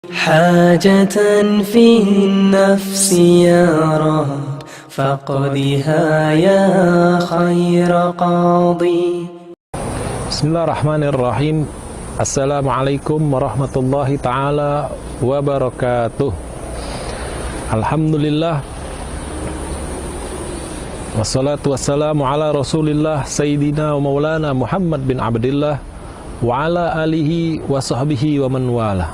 حاجة في النفس يا رب فقدها يا خير قاضي. Bismillahirrahmanirrahim. Assalamualaikum warahmatullahi ta'ala wabarakatuh. Alhamdulillah, wassalatu wassalamu ala rasulillah Sayyidina wa maulana Muhammad bin Abdillah wa ala alihi wa sahbihi wa man wala.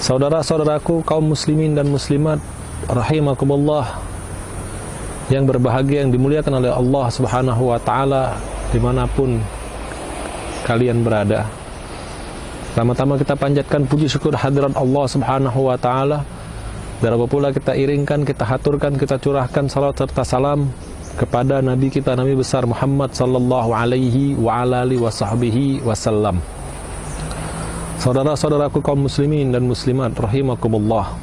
Saudara-saudaraku kaum muslimin dan muslimat rahimakumullah, yang berbahagia, yang dimuliakan oleh Allah Subhanahu wa ta'ala dimanapun kalian berada. Pertama-tama kita panjatkan puji syukur hadirat Allah Subhanahu wa ta'ala. Dan pula kita iringkan, kita haturkan, kita curahkan salat serta salam kepada Nabi kita, Nabi besar Muhammad sallallahu alaihi wa ala alihi wa sahbihi wasallam. Saudara-saudaraku kaum muslimin dan muslimat rahimakumullah,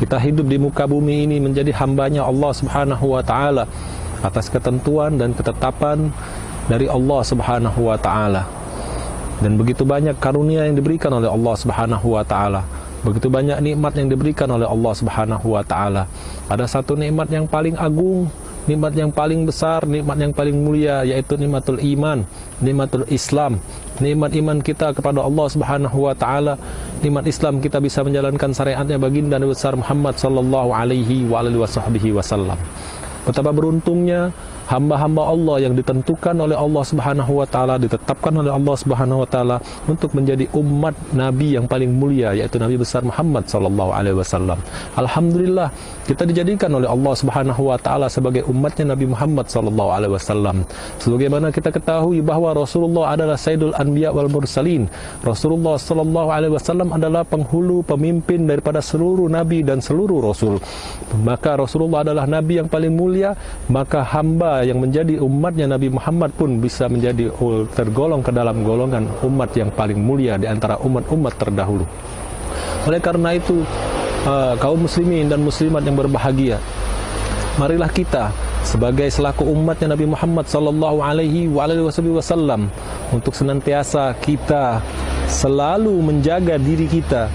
kita hidup di muka bumi ini menjadi hambanya Allah Subhanahu wa ta'ala atas ketentuan dan ketetapan dari Allah Subhanahu wa ta'ala. Dan begitu banyak karunia yang diberikan oleh Allah Subhanahu wa ta'ala, begitu banyak nikmat yang diberikan oleh Allah Subhanahu wa ta'ala. Ada satu nikmat yang paling agung, nikmat yang paling besar, nikmat yang paling mulia, yaitu nikmatul iman, nikmatul Islam, nikmat iman kita kepada Allah Subhanahu wa ta'ala. Nikmat Islam, kita bisa menjalankan syariatnya baginda Nabi besar Muhammad sallallahu alaihi wa alihi wasallam. Betapa beruntungnya hamba-hamba Allah yang ditentukan oleh Allah Subhanahu wa ta'ala, ditetapkan oleh Allah Subhanahu wa ta'ala untuk menjadi umat Nabi yang paling mulia, yaitu Nabi besar Muhammad sallallahu alaihi wasallam. Alhamdulillah, kita dijadikan oleh Allah Subhanahu wa ta'ala sebagai umatnya Nabi Muhammad sallallahu alaihi wasallam. Sebagaimana kita ketahui bahwa Rasulullah adalah Sayyidul Anbiya wal Mursalin. Rasulullah sallallahu alaihi wasallam adalah penghulu, pemimpin daripada seluruh nabi dan seluruh rasul. Maka Rasulullah adalah nabi yang paling mulia, maka hamba yang menjadi umatnya Nabi Muhammad pun bisa menjadi tergolong ke dalam golongan umat yang paling mulia di antara umat-umat terdahulu. Oleh karena itu, kaum muslimin dan muslimat yang berbahagia, marilah kita sebagai selaku umatnya Nabi Muhammad sallallahu alaihi wasallam untuk senantiasa kita selalu menjaga diri kita,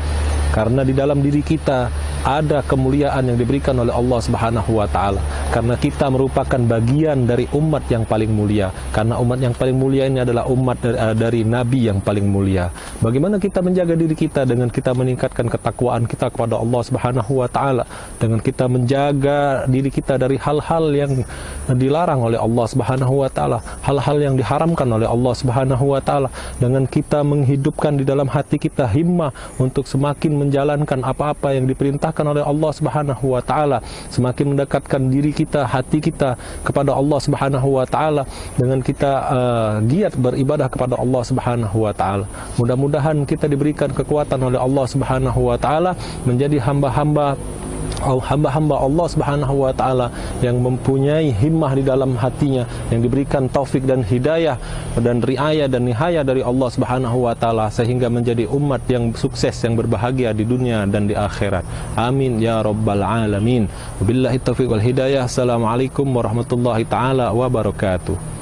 karena di dalam diri kita ada kemuliaan yang diberikan oleh Allah Subhanahu wa ta'ala. Karena kita merupakan bagian dari umat yang paling mulia. Karena umat yang paling mulia ini adalah umat dari Nabi yang paling mulia. Bagaimana kita menjaga diri kita? Dengan kita meningkatkan ketakwaan kita kepada Allah Subhanahu wa ta'ala. Dengan kita menjaga diri kita dari hal-hal yang dilarang oleh Allah Subhanahu wa ta'ala, hal-hal yang diharamkan oleh Allah Subhanahu wa ta'ala. Dengan kita menghidupkan di dalam hati kita himmah untuk semakin menjalankan apa-apa yang diperintahkan oleh Allah Subhanahu wa ta'ala, semakin mendekatkan diri kita, hati kita kepada Allah Subhanahu wa ta'ala, dengan kita giat beribadah kepada Allah Subhanahu wa ta'ala. Mudah-mudahan kita diberikan kekuatan oleh Allah Subhanahu wa ta'ala menjadi hamba-hamba Allah Subhanahu wa ta'ala yang mempunyai himmah di dalam hatinya, yang diberikan taufik dan hidayah dan riayah dan nihayah dari Allah Subhanahu wa ta'ala, sehingga menjadi umat yang sukses, yang berbahagia di dunia dan di akhirat. Amin ya rabbal alamin. Wabillahi taufiq wal hidayah. Assalamualaikum warahmatullahi ta'ala wabarakatuh.